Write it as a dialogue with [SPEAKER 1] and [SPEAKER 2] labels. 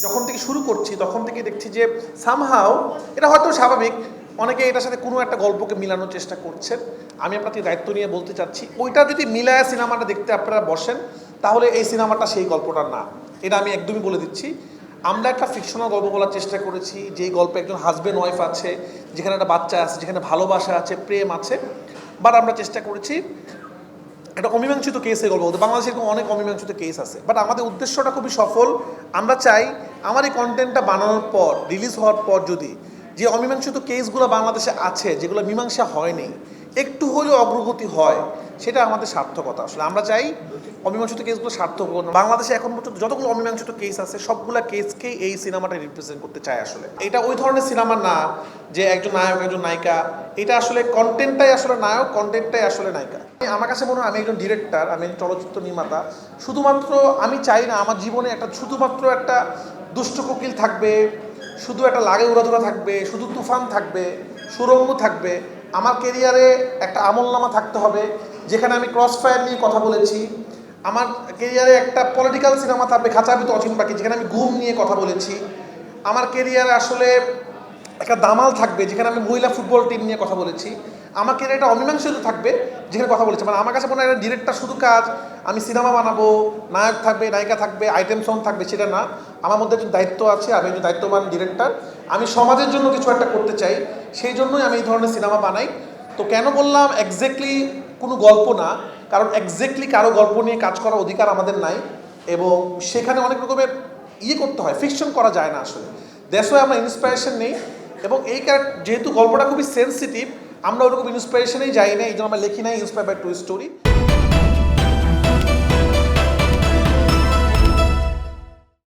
[SPEAKER 1] যখন থেকে শুরু করছি তখন থেকে দেখছি যে সামহাও এটা হয়তো স্বাভাবিক, অনেকে এটার সাথে কোনো একটা গল্পকে মিলানোর চেষ্টা করছেন। আমি আপনাকে দায়িত্ব নিয়ে বলতে চাচ্ছি, ওইটা যদি মিলায় সিনেমাটা দেখতে আপনারা বসেন তাহলে এই সিনেমাটা সেই গল্পটা না, এটা আমি একদমই বলে দিচ্ছি। আমরা একটা ফিকশনাল গল্প বলার চেষ্টা করেছি, যেই গল্পে একজন হাজব্যান্ড ওয়াইফ আছে, যেখানে একটা বাচ্চা আছে, যেখানে ভালোবাসা আছে, প্রেম আছে। বাট আমরা চেষ্টা করেছি এটা অমীমাংসিত কেসের গল্প বলতে। বাংলাদেশে এরকম অনেক অমীমাংসিত কেস আছে, বাট আমাদের উদ্দেশ্যটা খুবই সফল। আমরা চাই আমার এই কন্টেন্টটা বানানোর পর, রিলিজ হওয়ার পর, যদি যে অমীমাংসিত কেসগুলো বাংলাদেশে আছে, যেগুলো মীমাংসা হয়নি, একটু হলেও অগ্রগতি হয়, সেটা আমাদের সার্থকতা। আসলে আমরা চাই অমীমাংসিত কেসগুলো সার্থক হোক। বাংলাদেশে এখন পর্যন্ত যতগুলো অমীমাংসিত কেস আছে সবগুলো কেসকেই এই সিনেমাটা রিপ্রেজেন্ট করতে চায়। আসলে এটা ওই ধরনের সিনেমা না যে একজন নায়ক একজন নায়িকা, এটা আসলে কন্টেন্টটাই আসলে নায়ক, কন্টেন্টটাই আসলে নায়িকা। আমার কাছে মনে হয় আমি একজন ডিরেক্টর, আমি একজন চলচ্চিত্র নির্মাতা। শুধুমাত্র আমি চাই না আমার জীবনে একটা শুধুমাত্র একটা দুষ্ট কোকিল থাকবে, শুধু একটা লাগে উড়াধুরা থাকবে, শুধু তুফান থাকবে, সুরঙ্গ থাকবে। আমার কেরিয়ারে একটা আমলনামা থাকতে হবে যেখানে আমি ক্রস ফায়ার নিয়ে কথা বলেছি। আমার কেরিয়ারে একটা পলিটিক্যাল সিনেমা থাকবে খাঁচাবিত অচিন পাখি, যেখানে আমি গুম নিয়ে কথা বলেছি। আমার কেরিয়ারে আসলে একটা দামাল থাকবে যেখানে আমি মহিলা ফুটবল টিম নিয়ে কথা বলেছি। আমার কেরিয়ারে একটা অমীমাংসিত থাকবে যেখানে কথা বলেছি। মানে আমার কাছে মনে হয় একটা ডিরেক্টর শুধু কাজ আমি সিনেমা বানাবো, নায়ক থাকবে, নায়িকা থাকবে, আইটেম সং থাকবে, সেটা না। আমার মধ্যে একজন দায়িত্ব আছে, আমি একজন দায়িত্ববান ডিরেক্টর। আমি সমাজের জন্য কিছু একটা করতে চাই, সেই জন্যই আমি এই ধরনের সিনেমা বানাই। তো কেন বললাম এক্স্যাক্টলি কোনো গল্প না, কারণ এক্স্যাক্টলি কারো গল্প নিয়ে কাজ করার অধিকার আমাদের নাই, এবং সেখানে অনেক রকমের করতে হয়, ফিকশন করা যায় না আসলে। দ্যাটস ওয়াই আমরা ইন্সপিরেশন নেই, এবং এই যেহেতু গল্পটা খুবই সেন্সিটিভ, আমরা ওরকম ইন্সপিরেশনেই যাই না, এই জন্য আমরা লিখি নাই ইন্সপায়ার বাই ট্রু স্টোরি।